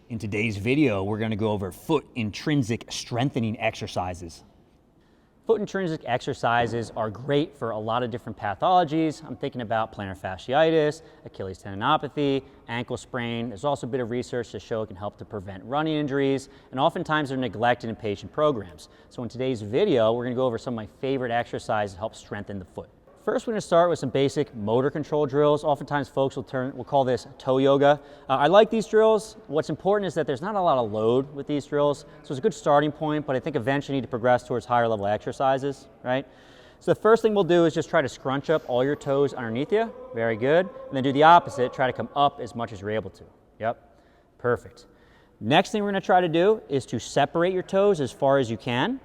In today's video, we're going to go over foot intrinsic strengthening exercises. Foot intrinsic exercises are great for a lot of different pathologies. I'm thinking about plantar fasciitis, Achilles tendinopathy, ankle sprain. There's also a bit of research to show it can help to prevent running injuries, and oftentimes they're neglected in patient programs. So in today's video, we're going to go over some of my favorite exercises to help strengthen the foot. First, we're going to start with some basic motor control drills. Oftentimes folks will call this toe yoga. I like these drills. What's important is that there's not a lot of load with these drills, so it's a good starting point, but I think eventually you need to progress towards higher level exercises, right? So the first thing we'll do is just try to scrunch up all your toes underneath you. Very good. And then do the opposite. Try to come up as much as you're able to. Yep. Perfect. Next thing we're going to try to do is to separate your toes as far as you can.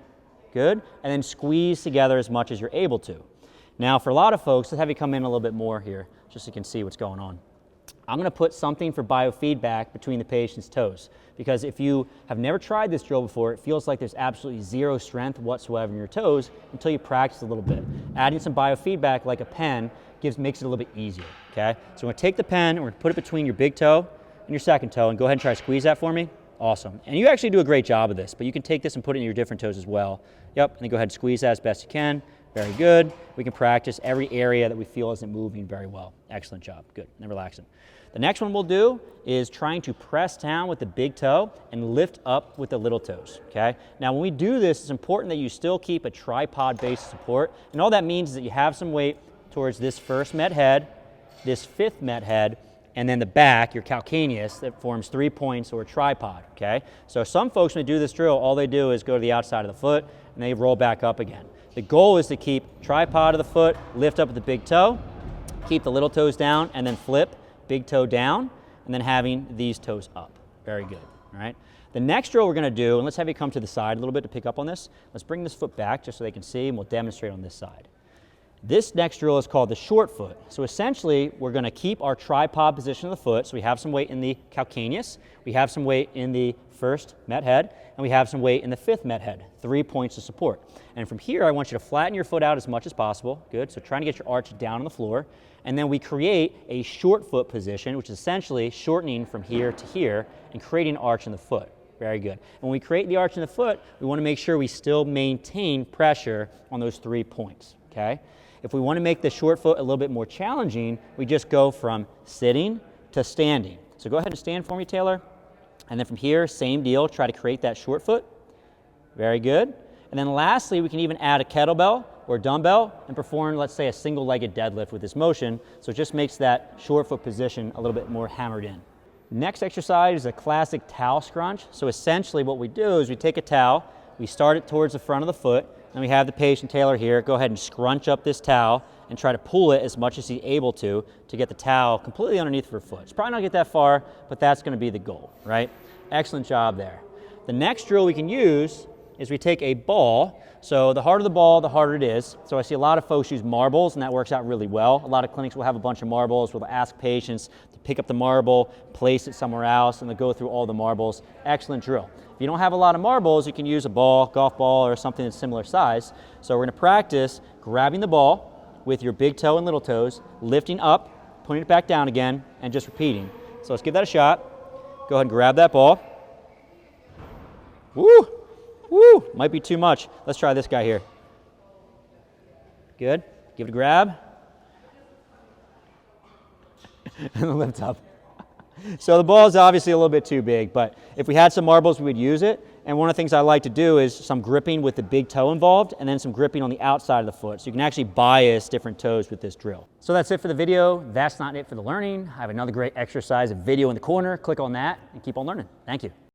Good. And then squeeze together as much as you're able to. Now, for a lot of folks, let's have you come in a little bit more here, just so you can see what's going on. I'm going to put something for biofeedback between the patient's toes, because if you have never tried this drill before, it feels like there's absolutely zero strength whatsoever in your toes until you practice a little bit. Adding some biofeedback, like a pen, makes it a little bit easier, okay? So I'm going to take the pen, and we're going to put it between your big toe and your second toe, and go ahead and try to squeeze that for me. Awesome. And you actually do a great job of this, but you can take this and put it in your different toes as well. Yep, and then go ahead and squeeze that as best you can. Very good. We can practice every area that we feel isn't moving very well. Excellent job. Good. And relaxing. The next one we'll do is trying to press down with the big toe and lift up with the little toes. Okay? Now, when we do this, it's important that you still keep a tripod-based support. And all that means is that you have some weight towards this first met head, this fifth met head, and then the back, your calcaneus, that forms 3 points or a tripod. Okay? So some folks, when they do this drill, all they do is go to the outside of the foot and they roll back up again. The goal is to keep tripod of the foot, lift up at the big toe, keep the little toes down, and then flip, big toe down, and then having these toes up. Very good, all right? The next drill we're gonna do, and let's have you come to the side a little bit to pick up on this. Let's bring this foot back just so they can see, and we'll demonstrate on this side. This next drill is called the short foot. So essentially, we're gonna keep our tripod position of the foot, so we have some weight in the calcaneus, we have some weight in the first met head, and we have some weight in the fifth met head, 3 points of support. And from here, I want you to flatten your foot out as much as possible. Good, so trying to get your arch down on the floor. And then we create a short foot position, which is essentially shortening from here to here and creating an arch in the foot. Very good. And when we create the arch in the foot, we want to make sure we still maintain pressure on those 3 points, okay? If we want to make the short foot a little bit more challenging, we just go from sitting to standing. So go ahead and stand for me, Taylor. And then from here, same deal, try to create that short foot. Very good. And then lastly, we can even add a kettlebell or dumbbell and perform, let's say, a single-legged deadlift with this motion. So it just makes that short foot position a little bit more hammered in. Next exercise is a classic towel scrunch. So essentially what we do is we take a towel, we start it towards the front of the foot, and we have the patient, Taylor, here, go ahead and scrunch up this towel and try to pull it as much as he's able to get the towel completely underneath of her foot. It's probably not get that far, but that's gonna be the goal, right? Excellent job there. The next drill we can use is we take a ball. So the harder the ball, the harder it is. So I see a lot of folks use marbles, and that works out really well. A lot of clinics will have a bunch of marbles where they'll ask patients to pick up the marble, place it somewhere else, and they'll go through all the marbles. Excellent drill. If you don't have a lot of marbles, you can use a ball, golf ball, or something that's similar size. So we're gonna practice grabbing the ball with your big toe and little toes, lifting up, putting it back down again, and just repeating. So let's give that a shot. Go ahead and grab that ball. Woo! Woo! Might be too much. Let's try this guy here. Good. Give it a grab. And then lift up. So the ball is obviously a little bit too big, but if we had some marbles, we would use it. And one of the things I like to do is some gripping with the big toe involved, and then some gripping on the outside of the foot. So you can actually bias different toes with this drill. So that's it for the video. That's not it for the learning. I have another great exercise, a video in the corner. Click on that and keep on learning. Thank you.